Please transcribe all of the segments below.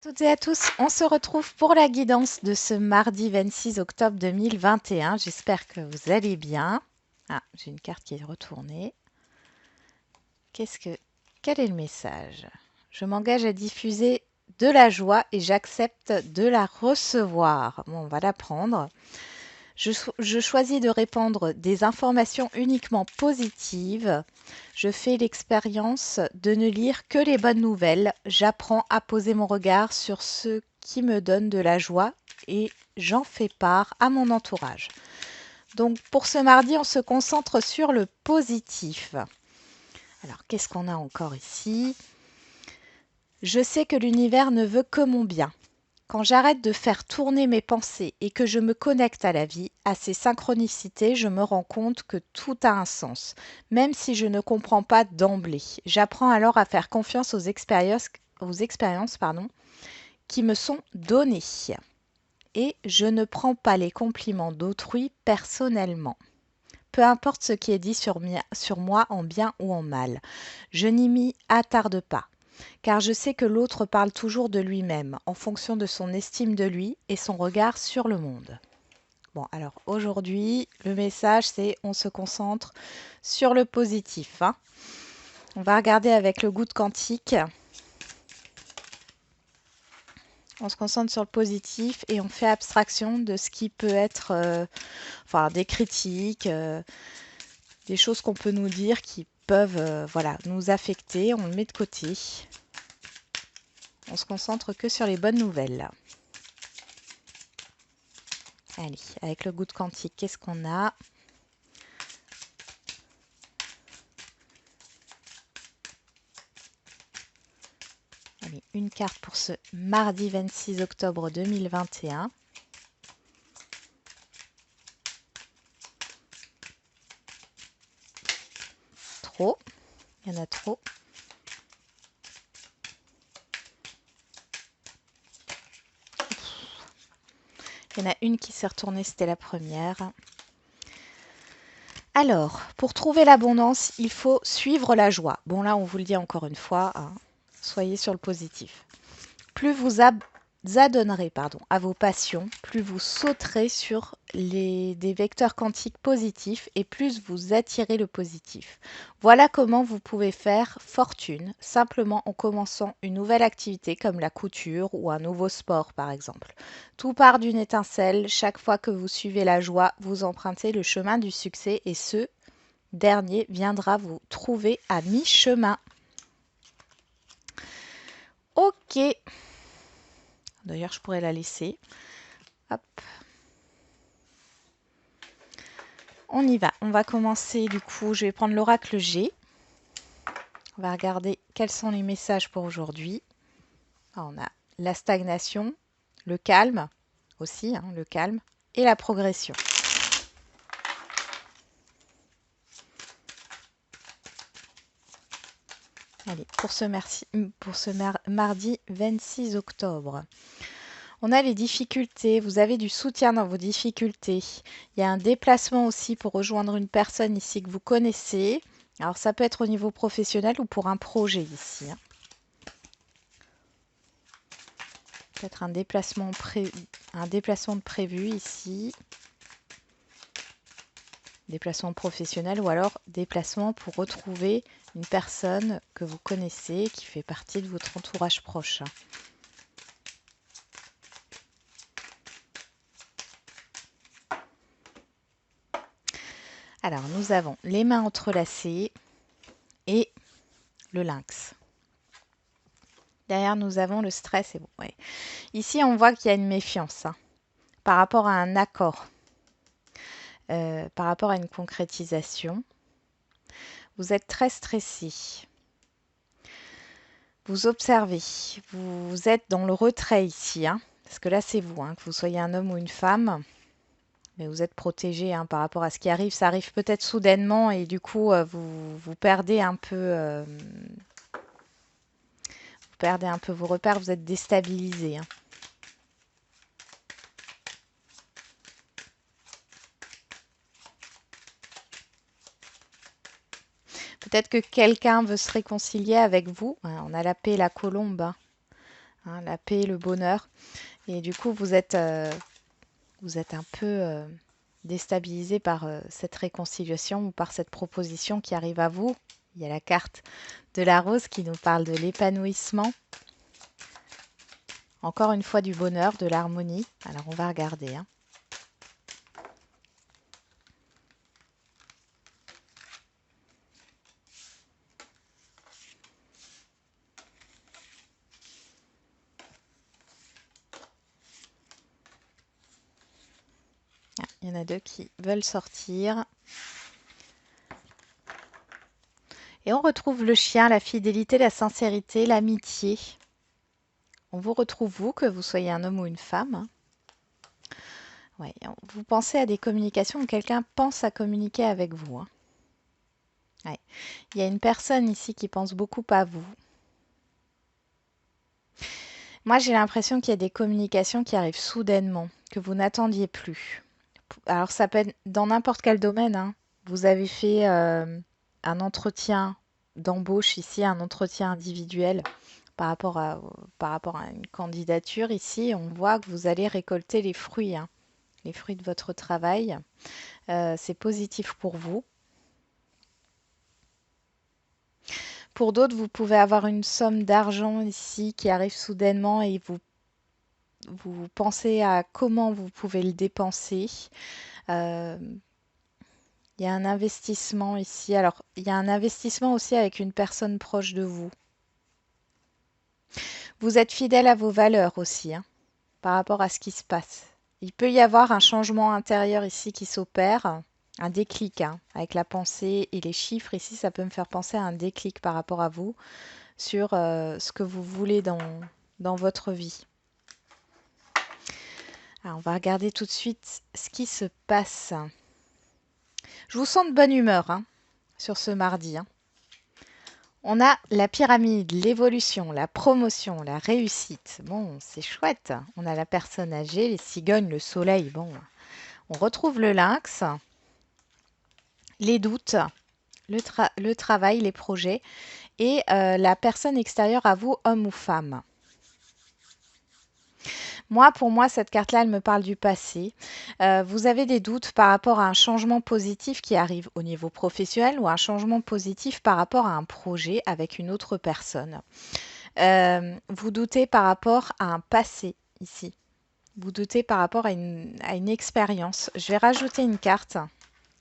Toutes et à tous, on se retrouve pour la guidance de ce mardi 26 octobre 2021. J'espère que vous allez bien. Ah, j'ai une carte qui est retournée. Quel est le message? Je m'engage à diffuser de la joie et j'accepte de la recevoir. Bon, on va la prendre. Je choisis de répandre des informations uniquement positives. Je fais l'expérience de ne lire que les bonnes nouvelles. J'apprends à poser mon regard sur ce qui me donne de la joie et j'en fais part à mon entourage. Donc pour ce mardi, on se concentre sur le positif. Alors qu'est-ce qu'on a encore ici? Je sais que l'univers ne veut que mon bien. Quand j'arrête de faire tourner mes pensées et que je me connecte à la vie, à ses synchronicités, je me rends compte que tout a un sens, même si je ne comprends pas d'emblée. J'apprends alors à faire confiance aux expériences qui me sont données. Et je ne prends pas les compliments d'autrui personnellement. Peu importe ce qui est dit sur moi en bien ou en mal. Je n'y m'y attarde pas car je sais que l'autre parle toujours de lui-même, en fonction de son estime de lui et son regard sur le monde. Bon, alors aujourd'hui, le message, c'est on se concentre sur le positif, hein. On va regarder avec le goutte quantique. On se concentre sur le positif et on fait abstraction de ce qui peut être, enfin, des critiques, des choses qu'on peut nous dire qui peuvent, voilà, nous affecter. On le met de côté. On se concentre que sur les bonnes nouvelles. Allez, avec le goutte quantique, qu'est-ce qu'on a? Allez, une carte pour ce mardi 26 octobre 2021. Trop, il y en a trop. Il y en a une qui s'est retournée, c'était la première. Alors, pour trouver l'abondance, il faut suivre la joie. Bon, là, on vous le dit encore une fois, hein, soyez sur le positif. Plus vous adonnerez à vos passions, plus vous sauterez sur des vecteurs quantiques positifs et plus vous attirez le positif. Voilà comment vous pouvez faire fortune simplement en commençant une nouvelle activité comme la couture ou un nouveau sport par exemple. Tout part d'une étincelle, chaque fois que vous suivez la joie, vous empruntez le chemin du succès et ce dernier viendra vous trouver à mi-chemin. Ok. D'ailleurs, je pourrais la laisser. Hop. On y va. On va commencer du coup. Je vais prendre l'oracle G. On va regarder quels sont les messages pour aujourd'hui. On a la stagnation, le calme aussi, hein, le calme, et la progression. Allez, pour ce mardi 26 octobre. On a les difficultés, vous avez du soutien dans vos difficultés. Il y a un déplacement aussi pour rejoindre une personne ici que vous connaissez. Alors ça peut être au niveau professionnel ou pour un projet ici, hein. Peut-être un déplacement de prévu ici. Déplacement professionnel ou alors déplacement pour retrouver une personne que vous connaissez qui fait partie de votre entourage proche. Alors, nous avons les mains entrelacées et le lynx. Derrière, nous avons le stress. Et bon, ouais. Ici, on voit qu'il y a une méfiance, hein, par rapport à un accord, par rapport à une concrétisation. Vous êtes très stressé. Vous observez. Vous êtes dans le retrait ici, hein, parce que là, c'est vous, hein, que vous soyez un homme ou une femme. Mais vous êtes protégé, hein, par rapport à ce qui arrive. Ça arrive peut-être soudainement et du coup, vous perdez un peu, vos repères. Vous êtes déstabilisé, hein. Peut-être que quelqu'un veut se réconcilier avec vous. On a la paix, la colombe, hein. hein, la paix, le bonheur. Et du coup, vous êtes un peu déstabilisé par cette réconciliation ou par cette proposition qui arrive à vous. Il y a la carte de la rose qui nous parle de l'épanouissement. Encore une fois, du bonheur, de l'harmonie. Alors, on va regarder, hein. Ah, il y en a deux qui veulent sortir. Et on retrouve le chien, la fidélité, la sincérité, l'amitié. On vous retrouve, vous, que vous soyez un homme ou une femme, hein. Ouais, vous pensez à des communications où quelqu'un pense à communiquer avec vous, hein. Ouais. Il y a une personne ici qui pense beaucoup à vous. Moi, j'ai l'impression qu'il y a des communications qui arrivent soudainement, que vous n'attendiez plus. Alors, ça peut être dans n'importe quel domaine, hein. Vous avez fait un entretien d'embauche ici, un entretien individuel par rapport à une candidature. Ici, on voit que vous allez récolter les fruits, hein, les fruits de votre travail. C'est positif pour vous. Pour d'autres, vous pouvez avoir une somme d'argent ici qui arrive soudainement et vous pensez à comment vous pouvez le dépenser. Euh, il y a un investissement ici. Alors, il y a un investissement aussi avec une personne proche de vous. Vous êtes fidèle à vos valeurs aussi, hein, par rapport à ce qui se passe. Il peut y avoir un changement intérieur ici qui s'opère, un déclic, hein, avec la pensée et les chiffres. Ici, ça peut me faire penser à un déclic par rapport à vous sur ce que vous voulez dans votre vie. Alors, on va regarder tout de suite ce qui se passe. Je vous sens de bonne humeur, hein, sur ce mardi, hein. On a la pyramide, l'évolution, la promotion, la réussite. Bon, c'est chouette. On a la personne âgée, les cigognes, le soleil. Bon, on retrouve le lynx, les doutes, le travail, les projets et la personne extérieure à vous, homme ou femme. Moi, pour moi, cette carte-là, elle me parle du passé. Vous avez des doutes par rapport à un changement positif qui arrive au niveau professionnel ou un changement positif par rapport à un projet avec une autre personne. Vous doutez par rapport à un passé ici. Vous doutez par rapport à une expérience. Je vais rajouter une carte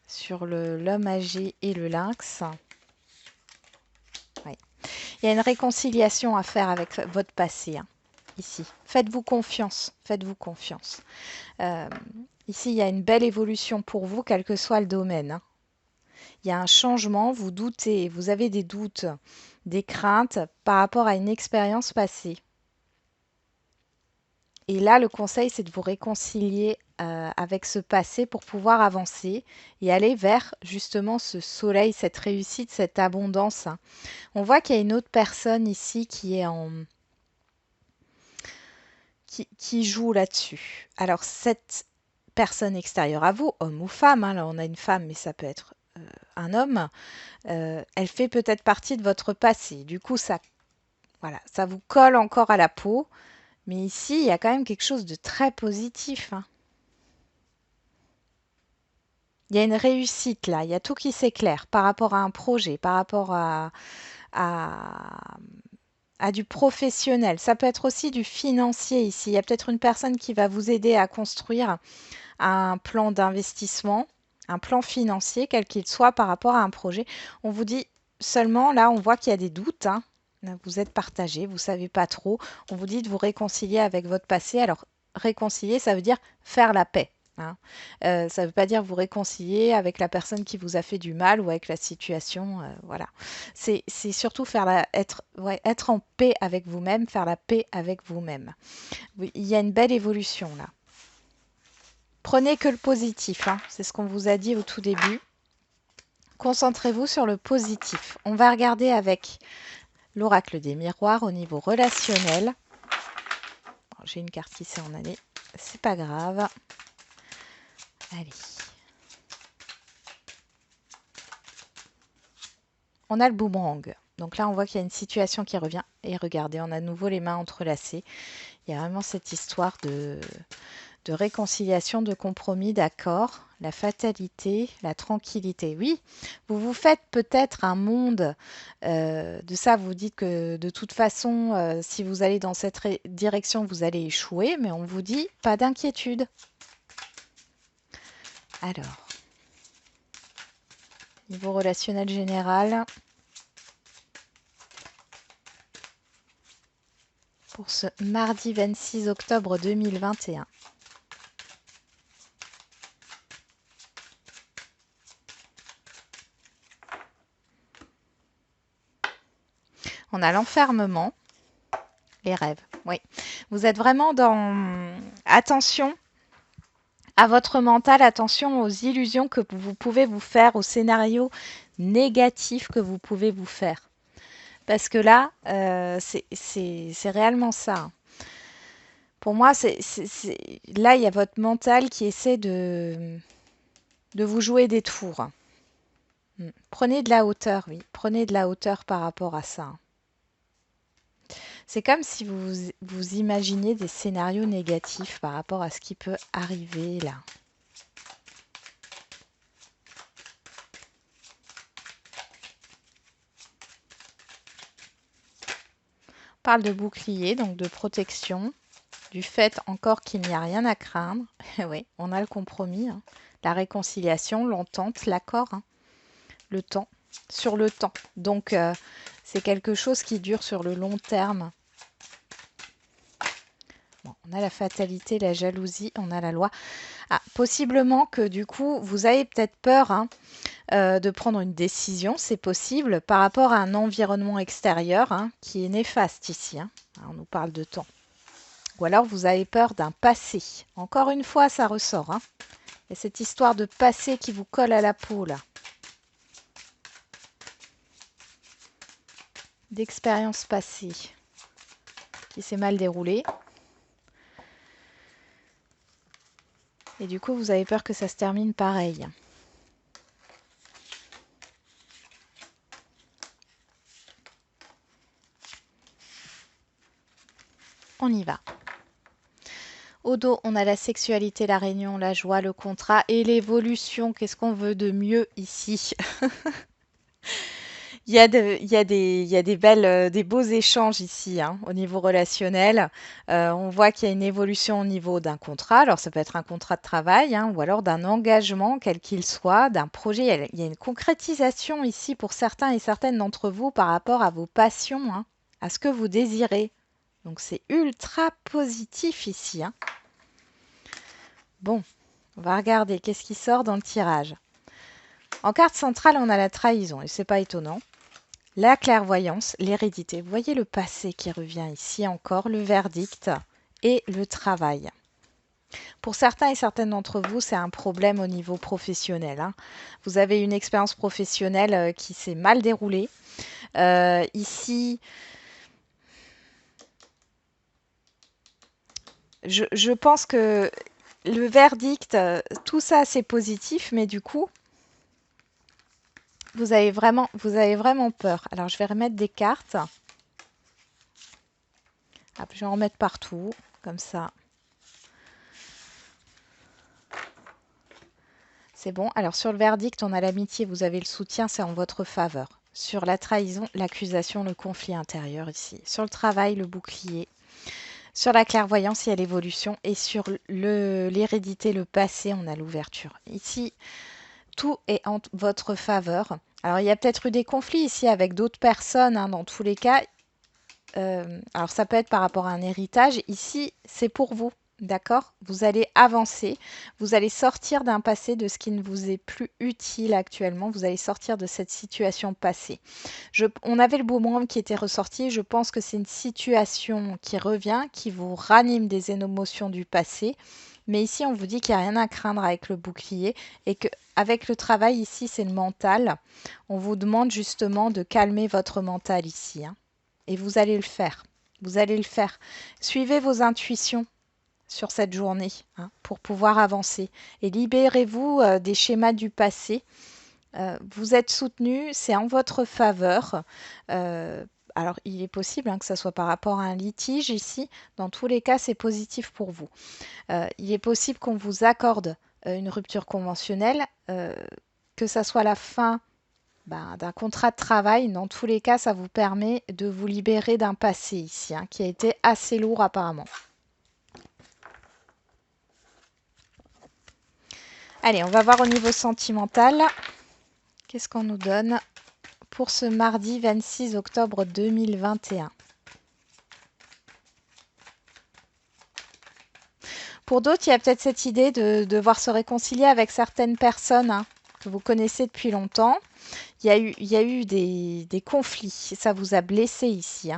sur l'homme âgé et le lynx. Oui. Il y a une réconciliation à faire avec votre passé, hein, ici. Faites-vous confiance. Faites-vous confiance. Euh, Ici, il y a une belle évolution pour vous, quel que soit le domaine, hein. Il y a un changement, vous doutez, vous avez des doutes, des craintes par rapport à une expérience passée. Et là, le conseil, c'est de vous réconcilier avec ce passé pour pouvoir avancer et aller vers justement ce soleil, cette réussite, cette abondance, hein. On voit qu'il y a une autre personne ici qui joue là-dessus. Alors, cette personne extérieure à vous, homme ou femme, hein, là on a une femme, mais ça peut être un homme, elle fait peut-être partie de votre passé. Du coup, voilà, ça vous colle encore à la peau. Mais ici, il y a quand même quelque chose de très positif, hein. Il y a une réussite là, il y a tout qui s'éclaire par rapport à un projet, par rapport à, à du professionnel. Ça peut être aussi du financier ici. Il y a peut-être une personne qui va vous aider à construire un plan d'investissement, un plan financier, quel qu'il soit par rapport à un projet. On vous dit seulement, là, on voit qu'il y a des doutes, hein. Vous êtes partagé, vous ne savez pas trop. On vous dit de vous réconcilier avec votre passé. Alors, réconcilier, ça veut dire faire la paix, hein. Ça ne veut pas dire vous réconcilier avec la personne qui vous a fait du mal ou avec la situation. Voilà. C'est surtout être en paix avec vous-même, faire la paix avec vous-même. Oui, il y a une belle évolution là. Prenez que le positif, hein. C'est ce qu'on vous a dit au tout début. Concentrez-vous sur le positif. On va regarder avec l'oracle des miroirs au niveau relationnel. J'ai une carte ici en année, c'est pas grave. Allez. On a le boomerang. Donc là, on voit qu'il y a une situation qui revient. Et regardez, on a de nouveau les mains entrelacées. Il y a vraiment cette histoire de réconciliation, de compromis, d'accord, la fatalité, la tranquillité. Oui, vous vous faites peut-être un monde de ça, vous dites que de toute façon, si vous allez dans cette direction, vous allez échouer, mais on vous dit pas d'inquiétude. Alors, niveau relationnel général, pour ce mardi 26 octobre 2021. On a l'enfermement, les rêves. Oui, vous êtes vraiment dans... Attention à votre mental, attention aux illusions que vous pouvez vous faire, aux scénarios négatifs que vous pouvez vous faire. Parce que là, c'est réellement ça. Pour moi, là, il y a votre mental qui essaie de vous jouer des tours. Prenez de la hauteur, oui. Prenez de la hauteur par rapport à ça. C'est comme si vous imaginiez des scénarios négatifs par rapport à ce qui peut arriver là. On parle de bouclier, donc de protection, du fait encore qu'il n'y a rien à craindre. Oui, on a le compromis, hein. La réconciliation, l'entente, l'accord, hein. Le temps, sur le temps. Donc, c'est quelque chose qui dure sur le long terme. Bon, on a la fatalité, la jalousie, on a la loi. Ah, possiblement que du coup, vous avez peut-être peur hein, de prendre une décision, c'est possible, par rapport à un environnement extérieur hein, qui est néfaste ici. Hein. On nous parle de temps. Ou alors vous avez peur d'un passé. Encore une fois, ça ressort. Hein. Et cette histoire de passé qui vous colle à la peau là. D'expérience passée qui s'est mal déroulée. Et du coup, vous avez peur que ça se termine pareil. On y va. Au dos, on a la sexualité, la réunion, la joie, le contrat et l'évolution. Qu'est-ce qu'on veut de mieux ici? Il y a des beaux échanges ici hein, au niveau relationnel. On voit qu'il y a une évolution au niveau d'un contrat. Alors, ça peut être un contrat de travail hein, ou alors d'un engagement, quel qu'il soit, d'un projet. Il y a une concrétisation ici pour certains et certaines d'entre vous par rapport à vos passions, hein, à ce que vous désirez. Donc, c'est ultra positif ici. Hein. Bon, on va regarder qu'est-ce qui sort dans le tirage. En carte centrale, on a la trahison et c'est pas étonnant. La clairvoyance, l'hérédité. Vous voyez le passé qui revient ici encore, le verdict et le travail. Pour certains et certaines d'entre vous, c'est un problème au niveau professionnel. Hein. Vous avez une expérience professionnelle qui s'est mal déroulée. Ici, je pense que le verdict, tout ça c'est positif, mais du coup, vous avez vraiment peur. Alors, je vais remettre des cartes. Hop, je vais en remettre partout, comme ça. C'est bon. Alors, sur le verdict, on a l'amitié, vous avez le soutien, c'est en votre faveur. Sur la trahison, l'accusation, le conflit intérieur ici. Sur le travail, le bouclier. Sur la clairvoyance, il y a l'évolution. Et sur l'hérédité, le passé, on a l'ouverture. Ici, tout est en votre faveur. Alors, il y a peut-être eu des conflits ici avec d'autres personnes, hein, dans tous les cas. Alors, ça peut être par rapport à un héritage. Ici, c'est pour vous, d'accord? Vous allez avancer. Vous allez sortir d'un passé, de ce qui ne vous est plus utile actuellement. Vous allez sortir de cette situation passée. On avait le boomerang qui était ressorti. Je pense que c'est une situation qui revient, qui vous ranime des émotions du passé. Mais ici, on vous dit qu'il n'y a rien à craindre avec le bouclier et qu'avec le travail ici, c'est le mental. On vous demande justement de calmer votre mental ici. Hein. Et vous allez le faire. Vous allez le faire. Suivez vos intuitions sur cette journée hein, pour pouvoir avancer. Et libérez-vous des schémas du passé Vous êtes soutenu, c'est en votre faveur. Euh, alors, il est possible que ça soit par rapport à un litige ici. Dans tous les cas, c'est positif pour vous. Il est possible qu'on vous accorde une rupture conventionnelle, que ça soit la fin d'un contrat de travail. Dans tous les cas, ça vous permet de vous libérer d'un passé ici, qui a été assez lourd apparemment. Allez, on va voir au niveau sentimental. Qu'est-ce qu'on nous donne pour ce mardi 26 octobre 2021? Pour d'autres, il y a peut-être cette idée de devoir se réconcilier avec certaines personnes que vous connaissez depuis longtemps. Il y a eu des conflits, ça vous a blessé ici.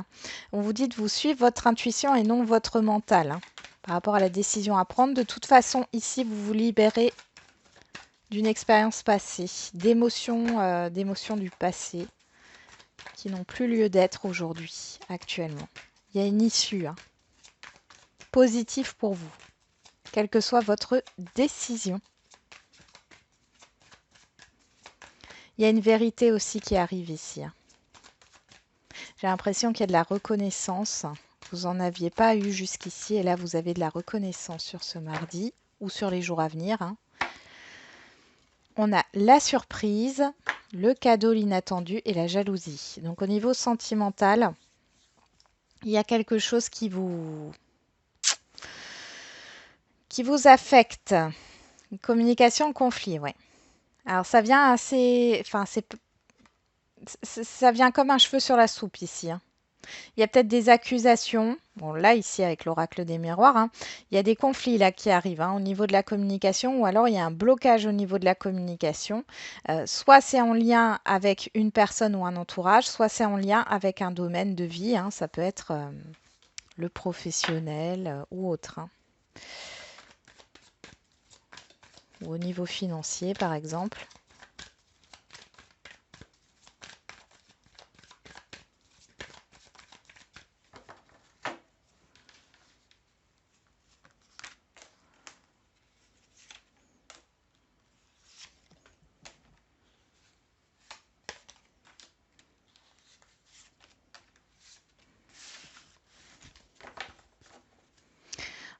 On vous dit de vous suivre votre intuition et non votre mental par rapport à la décision à prendre. De toute façon, ici, vous vous libérez d'une expérience passée, d'émotions du passé qui n'ont plus lieu d'être aujourd'hui, actuellement. Il y a une issue positive pour vous, quelle que soit votre décision. Il y a une vérité aussi qui arrive ici. J'ai l'impression qu'il y a de la reconnaissance. Vous n'en aviez pas eu jusqu'ici et là, vous avez de la reconnaissance sur ce mardi ou sur les jours à venir. On a la surprise, le cadeau, l'inattendu et la jalousie. Donc au niveau sentimental, il y a quelque chose qui vous affecte. Une communication, conflit, ouais. Alors ça vient assez... Enfin, ça vient comme un cheveu sur la soupe ici. Il y a peut-être des accusations. Bon, là, ici, avec l'oracle des miroirs, il y a des conflits là qui arrivent au niveau de la communication ou alors il y a un blocage au niveau de la communication. Soit c'est en lien avec une personne ou un entourage, soit c'est en lien avec un domaine de vie. Ça peut être le professionnel ou autre. Ou au niveau financier, par exemple.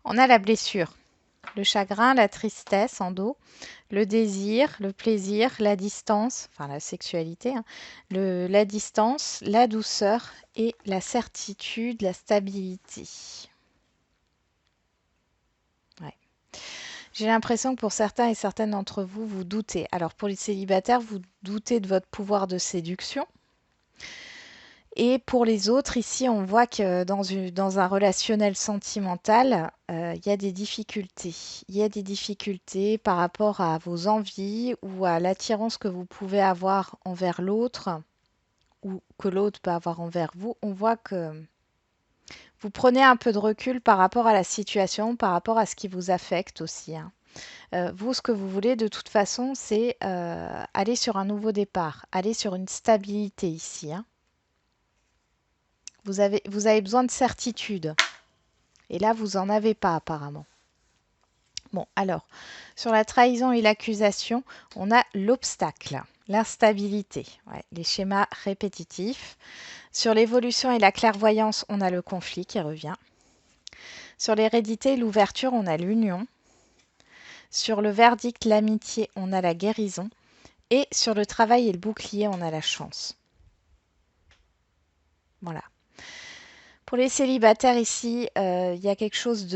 On a la blessure, le chagrin, la tristesse en dos, le désir, le plaisir, la distance, enfin la sexualité, la distance, la douceur et la certitude, la stabilité. Ouais. J'ai l'impression que pour certains et certaines d'entre vous, vous doutez. Alors pour les célibataires, vous doutez de votre pouvoir de séduction. Et pour les autres, ici, on voit que dans un relationnel sentimental, il y a des difficultés. Il y a des difficultés par rapport à vos envies ou à l'attirance que vous pouvez avoir envers l'autre ou que l'autre peut avoir envers vous. On voit que vous prenez un peu de recul par rapport à la situation, par rapport à ce qui vous affecte aussi. Vous, ce que vous voulez de toute façon, c'est aller sur un nouveau départ, aller sur une stabilité ici. Vous avez besoin de certitude. Et là, vous n'en avez pas apparemment. Bon, alors, sur la trahison et l'accusation, on a l'obstacle, l'instabilité, les schémas répétitifs. Sur l'évolution et la clairvoyance, on a le conflit qui revient. Sur l'hérédité et l'ouverture, on a l'union. Sur le verdict, l'amitié, on a la guérison. Et sur le travail et le bouclier, on a la chance. Voilà. Pour les célibataires ici, il y a quelque chose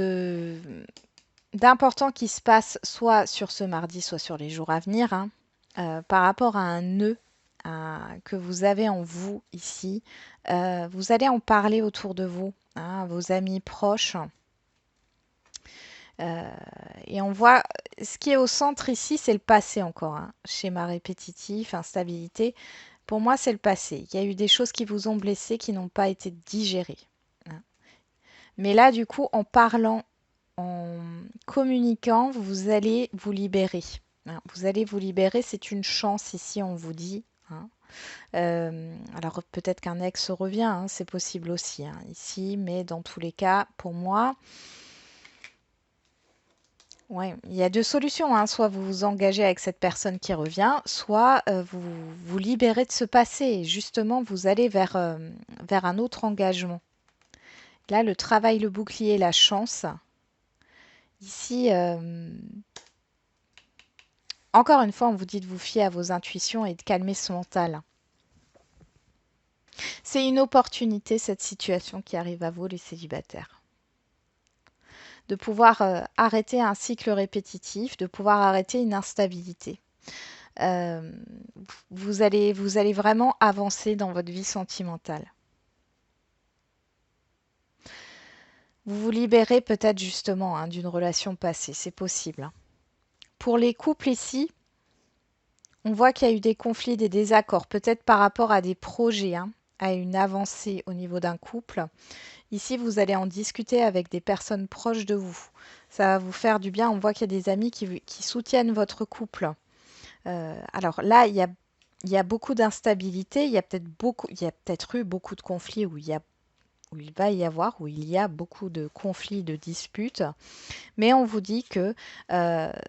d'important qui se passe soit sur ce mardi, soit sur les jours à venir, par rapport à un nœud que vous avez en vous ici. Vous allez en parler autour de vous, vos amis proches. Et on voit, ce qui est au centre ici, c'est le passé encore. Schéma répétitif, instabilité. Pour moi, c'est le passé. Il y a eu des choses qui vous ont blessé, qui n'ont pas été digérées. Mais là, du coup, en parlant, en communiquant, vous allez vous libérer. Vous allez vous libérer, c'est une chance ici, on vous dit. Alors peut-être qu'un ex revient, c'est possible aussi ici, mais dans tous les cas, pour moi, Ouais, il y a deux solutions, hein. Soit vous vous engagez avec cette personne qui revient, soit vous vous libérez de ce passé. Et justement, vous allez vers un autre engagement. Là, le travail, le bouclier, la chance. Ici, encore une fois, on vous dit de vous fier à vos intuitions et de calmer son mental. C'est une opportunité, cette situation qui arrive à vous, les célibataires. De pouvoir arrêter un cycle répétitif, de pouvoir arrêter une instabilité. Euh, vous allez vraiment avancer dans votre vie sentimentale. Vous vous libérez peut-être justement hein, d'une relation passée, c'est possible. Hein. Pour les couples ici, on voit qu'il y a eu des conflits, des désaccords, peut-être par rapport à des projets, hein, à une avancée au niveau d'un couple. Ici, vous allez en discuter avec des personnes proches de vous. Ça va vous faire du bien. On voit qu'il y a des amis qui soutiennent votre couple. Alors là, il y a beaucoup d'instabilité. Il y a peut-être eu beaucoup de conflits où il va y avoir, où il y a beaucoup de conflits, de disputes. Mais on vous dit que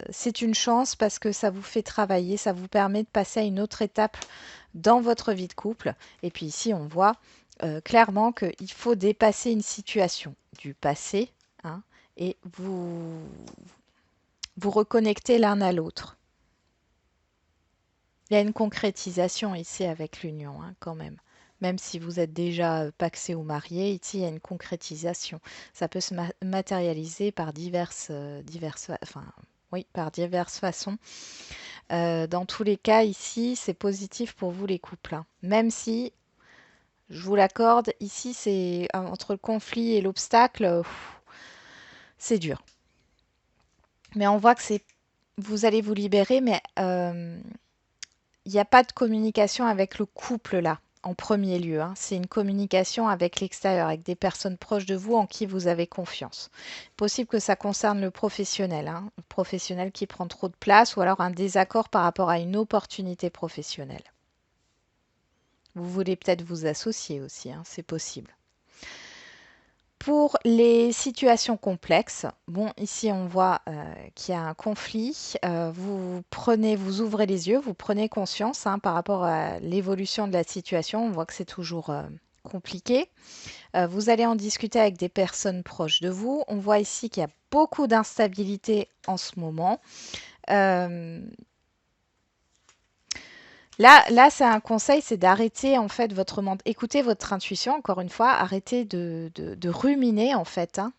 c'est une chance parce que ça vous fait travailler, ça vous permet de passer à une autre étape dans votre vie de couple. Et puis ici, on voit clairement qu'il faut dépasser une situation du passé hein, et vous reconnecter l'un à l'autre. Il y a une concrétisation ici avec l'union hein, quand même. Même si vous êtes déjà pacsé ou marié, ici il y a une concrétisation. Ça peut se matérialiser par par diverses façons. Dans tous les cas, ici, c'est positif pour vous les couples. Hein. Même si, je vous l'accorde, ici, c'est entre le conflit et l'obstacle, c'est dur. Mais on voit que vous allez vous libérer, mais il n'y a pas de communication avec le couple là, en premier lieu. Hein. C'est une communication avec l'extérieur, avec des personnes proches de vous en qui vous avez confiance. Possible que ça concerne le professionnel, hein, le professionnel qui prend trop de place ou alors un désaccord par rapport à une opportunité professionnelle. Vous voulez peut-être vous associer aussi, hein, c'est possible. Pour les situations complexes, bon, ici on voit qu'il y a un conflit. Vous ouvrez les yeux, vous prenez conscience hein, par rapport à l'évolution de la situation. On voit que c'est toujours compliqué. Vous allez en discuter avec des personnes proches de vous. On voit ici qu'il y a beaucoup d'instabilité en ce moment. Là, c'est un conseil, c'est d'arrêter en fait écoutez votre intuition, encore une fois, arrêtez de ruminer en fait. Hein.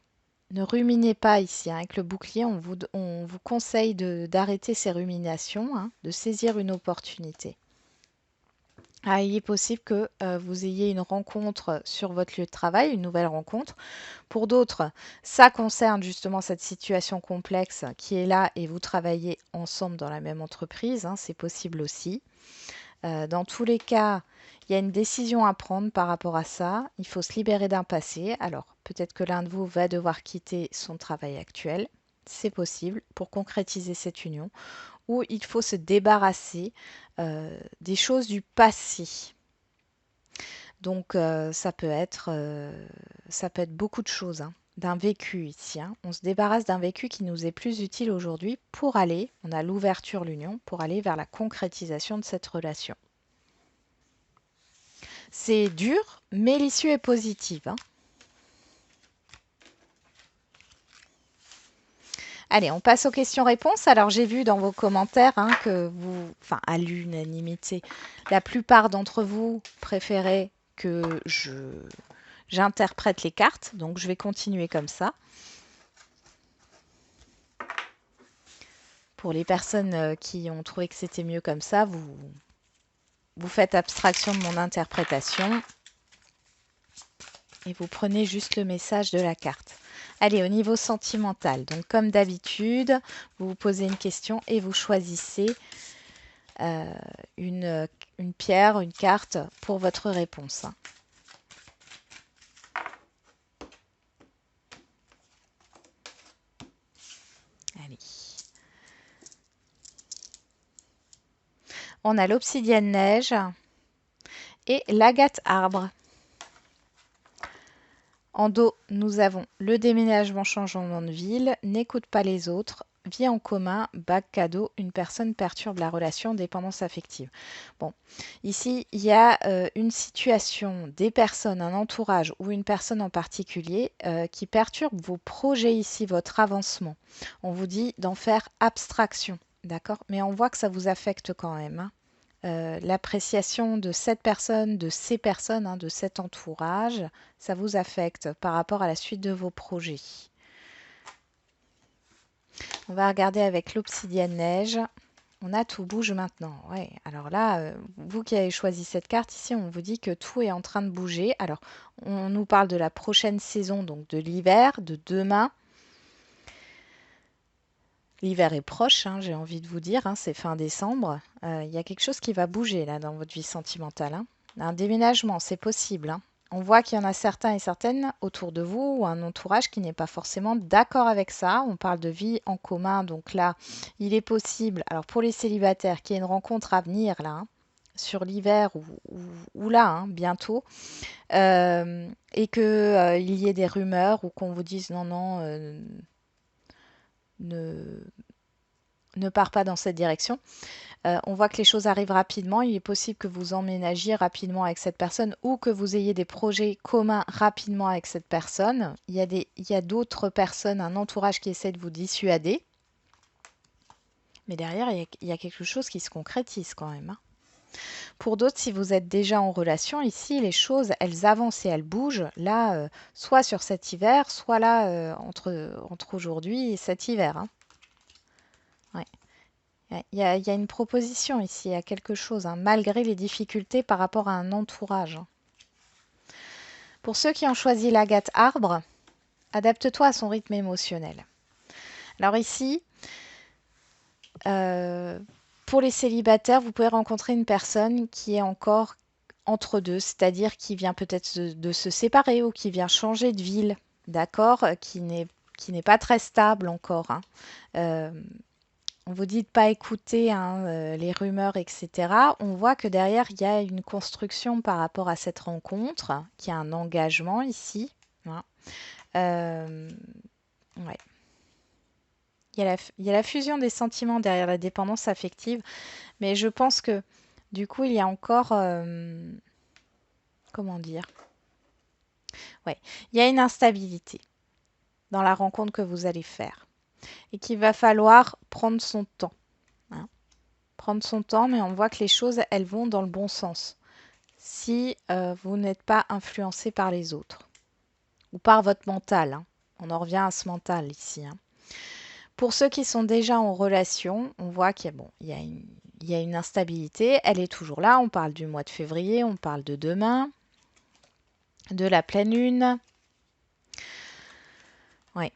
Ne ruminez pas ici. Hein. Avec le bouclier, on vous conseille d'arrêter ces ruminations, hein, de saisir une opportunité. Ah, il est possible que vous ayez une rencontre sur votre lieu de travail, une nouvelle rencontre. Pour d'autres, ça concerne justement cette situation complexe qui est là et vous travaillez ensemble dans la même entreprise. Hein, c'est possible aussi. Dans tous les cas, il y a une décision à prendre par rapport à ça. Il faut se libérer d'un passé. Alors, peut-être que l'un de vous va devoir quitter son travail actuel. C'est possible pour concrétiser cette union. Ou il faut se débarrasser des choses du passé. Donc, ça peut être beaucoup de choses. Hein, d'un vécu ici. Hein. On se débarrasse d'un vécu qui nous est plus utile aujourd'hui pour aller, on a l'ouverture, l'union, pour aller vers la concrétisation de cette relation. C'est dur, mais l'issue est positive. Hein. Allez, on passe aux questions-réponses. Alors, j'ai vu dans vos commentaires hein, que à l'unanimité, la plupart d'entre vous préférez que j'interprète les cartes. Donc, je vais continuer comme ça. Pour les personnes qui ont trouvé que c'était mieux comme ça, vous faites abstraction de mon interprétation et vous prenez juste le message de la carte. Allez, au niveau sentimental, donc comme d'habitude, vous vous posez une question et vous choisissez une pierre, une carte pour votre réponse. Allez. On a l'obsidienne neige et l'agate arbre. En dos, nous avons le déménagement, changement de ville, n'écoute pas les autres, vie en commun, bague cadeau, une personne perturbe la relation, dépendance affective. Bon, ici, il y a une situation, des personnes, un entourage ou une personne en particulier qui perturbe vos projets ici, votre avancement. On vous dit d'en faire abstraction, d'accord? Mais on voit que ça vous affecte quand même, hein. L'appréciation de cette personne, de ces personnes, hein, de cet entourage, ça vous affecte par rapport à la suite de vos projets. On va regarder avec l'obsidienne neige. On a tout bouge maintenant. Ouais. Alors là, vous qui avez choisi cette carte ici, on vous dit que tout est en train de bouger. Alors, on nous parle de la prochaine saison, donc de l'hiver, de demain. L'hiver est proche, hein, j'ai envie de vous dire, hein, c'est fin décembre. Il y a quelque chose qui va bouger là dans votre vie sentimentale, hein. Un déménagement, c'est possible, hein. On voit qu'il y en a certains et certaines autour de vous ou un entourage qui n'est pas forcément d'accord avec ça. On parle de vie en commun, donc là, il est possible, alors pour les célibataires, qu'il y ait une rencontre à venir là, hein, sur l'hiver ou là, hein, bientôt, et que il y ait des rumeurs ou qu'on vous dise non, non, ne, ne pars pas dans cette direction. On voit que les choses arrivent rapidement. Il est possible que vous emménagiez rapidement avec cette personne ou que vous ayez des projets communs rapidement avec cette personne. Il y a d'autres personnes, un entourage qui essaie de vous dissuader. Mais derrière, il y a quelque chose qui se concrétise quand même, hein. Pour d'autres, si vous êtes déjà en relation, ici, les choses, elles avancent et elles bougent. Là, soit sur cet hiver, soit là, entre aujourd'hui et cet hiver, hein. Ouais. Il y a une proposition ici, il y a quelque chose, hein, malgré les difficultés par rapport à un entourage. Pour ceux qui ont choisi l'agate arbre, adapte-toi à son rythme émotionnel. Alors ici, pour les célibataires, vous pouvez rencontrer une personne qui est encore entre deux, c'est-à-dire qui vient peut-être de se séparer ou qui vient changer de ville, d'accord, qui n'est pas très stable encore, hein. Euh, On vous dit de pas écouter, hein, les rumeurs, etc. On voit que derrière, il y a une construction par rapport à cette rencontre, qu'il y a un engagement ici, hein. Euh, ouais. Il y a la fusion des sentiments derrière la dépendance affective, mais je pense que du coup, il y a encore, comment dire? Ouais, il y a une instabilité dans la rencontre que vous allez faire et qu'il va falloir prendre son temps, hein. Prendre son temps, mais on voit que les choses, elles vont dans le bon sens. Si vous n'êtes pas influencé par les autres ou par votre mental, hein. On en revient à ce mental ici, hein. Pour ceux qui sont déjà en relation, on voit qu'il y a, bon, il y a une instabilité, elle est toujours là. On parle du mois de février, on parle de demain, de la pleine lune. Ouais.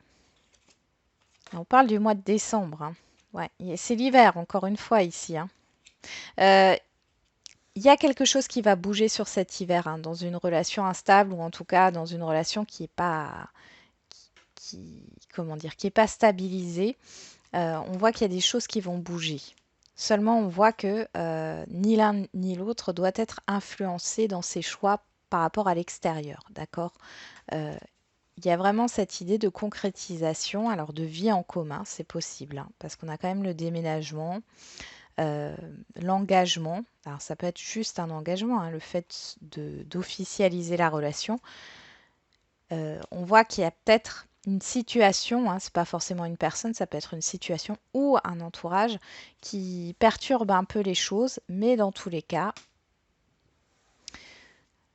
On parle du mois de décembre, hein. Ouais. C'est l'hiver, encore une fois, ici, hein. Il y a quelque chose qui va bouger sur cet hiver, hein, dans une relation instable ou en tout cas dans une relation qui est pas, comment dire, qui est pas stabilisée. On voit qu'il y a des choses qui vont bouger. Seulement, on voit que ni l'un ni l'autre doit être influencé dans ses choix par rapport à l'extérieur, d'accord? Euh, il y a vraiment cette idée de concrétisation, alors de vie en commun, c'est possible, hein, parce qu'on a quand même le déménagement, euh, l'engagement. Alors ça peut être juste un engagement, hein, le fait d'officialiser la relation. On voit qu'il y a peut-être une situation, hein, c'est pas forcément une personne, ça peut être une situation ou un entourage qui perturbe un peu les choses, mais dans tous les cas,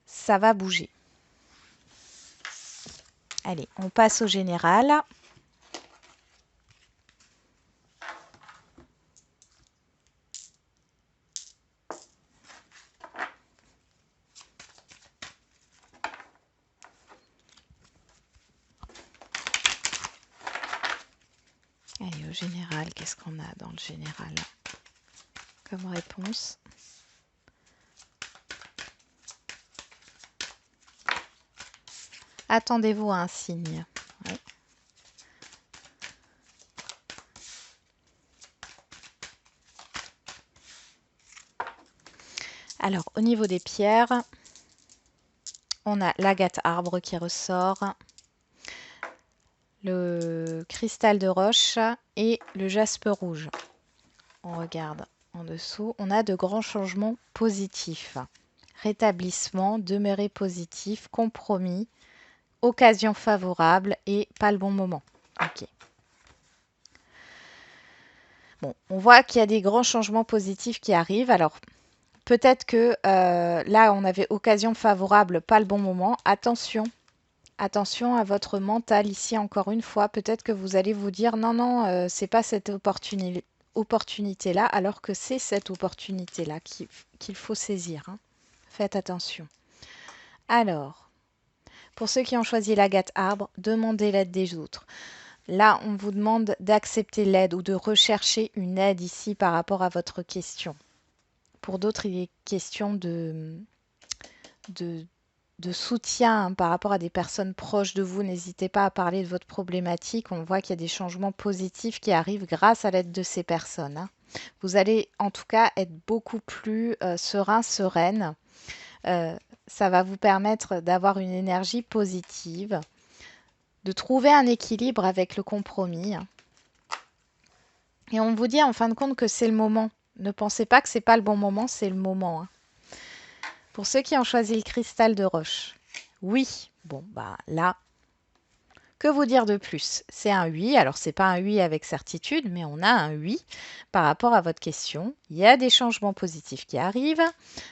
ça va bouger. Allez, on passe au général. Allez, au général, qu'est-ce qu'on a dans le général comme réponse? Attendez-vous à un signe. Ouais. Alors, au niveau des pierres, on a l'agate arbre qui ressort, le cristal de roche et le jaspe rouge. On regarde en dessous, on a de grands changements positifs. Rétablissement, demeurer positif, compromis, occasion favorable et pas le bon moment. Ok. Bon, on voit qu'il y a des grands changements positifs qui arrivent. Alors, peut-être que là, on avait occasion favorable, pas le bon moment. Attention, attention à votre mental ici, encore une fois. Peut-être que vous allez vous dire, non, non, c'est pas cette opportunité-là, alors que c'est cette opportunité-là qu'il faut saisir. Hein. Faites attention. Alors, pour ceux qui ont choisi l'agate arbre, demandez l'aide des autres. Là, on vous demande d'accepter l'aide ou de rechercher une aide ici par rapport à votre question. Pour d'autres, il est question de soutien hein, par rapport à des personnes proches de vous. N'hésitez pas à parler de votre problématique. On voit qu'il y a des changements positifs qui arrivent grâce à l'aide de ces personnes. Hein. Vous allez en tout cas être beaucoup plus serein, sereine. Ça va vous permettre d'avoir une énergie positive, de trouver un équilibre avec le compromis. Hein. Et on vous dit en fin de compte que c'est le moment. Ne pensez pas que c'est pas le bon moment, c'est le moment. Hein. Pour ceux qui ont choisi le cristal de roche, oui. Bon, bah là, que vous dire de plus? C'est un oui. Alors, c'est pas un oui avec certitude, mais on a un oui par rapport à votre question. Il y a des changements positifs qui arrivent.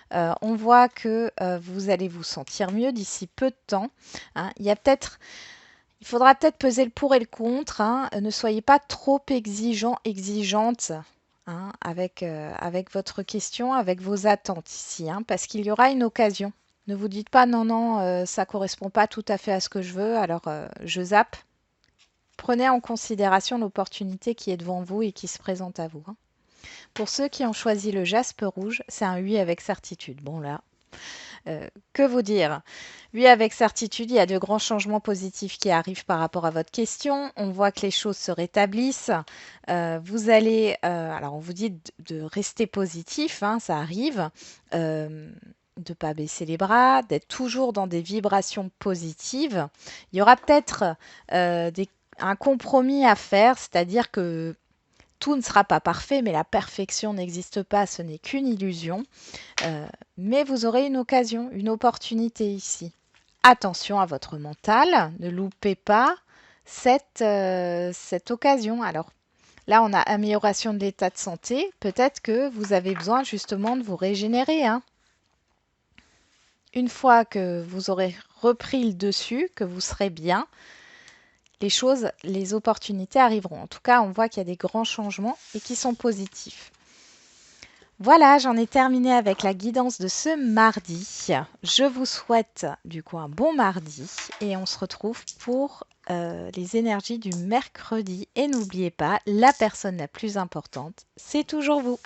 On voit que vous allez vous sentir mieux d'ici peu de temps. Hein. Il faudra peut-être peser le pour et le contre. Hein. Ne soyez pas trop exigeante hein, avec votre question, avec vos attentes ici, hein, parce qu'il y aura une occasion. Ne vous dites pas non, non, ça ne correspond pas tout à fait à ce que je veux, alors je zappe. Prenez en considération l'opportunité qui est devant vous et qui se présente à vous. Hein. Pour ceux qui ont choisi le jaspe rouge, c'est un oui avec certitude. Bon là, que vous dire? Oui, avec certitude, il y a de grands changements positifs qui arrivent par rapport à votre question. On voit que les choses se rétablissent. Vous allez, alors on vous dit de rester positif, hein, ça arrive, de ne pas baisser les bras, d'être toujours dans des vibrations positives. Il y aura peut-être un compromis à faire, c'est-à-dire que tout ne sera pas parfait, mais la perfection n'existe pas, ce n'est qu'une illusion. Mais vous aurez une occasion, une opportunité ici. Attention à votre mental, ne loupez pas cette occasion. Alors là, on a amélioration de l'état de santé. Peut-être que vous avez besoin justement de vous régénérer. Hein. Une fois que vous aurez repris le dessus, que vous serez bien, les opportunités arriveront. En tout cas, on voit qu'il y a des grands changements et qui sont positifs. Voilà, j'en ai terminé avec la guidance de ce mardi. Je vous souhaite du coup un bon mardi et on se retrouve pour les énergies du mercredi. Et n'oubliez pas, la personne la plus importante, c'est toujours vous.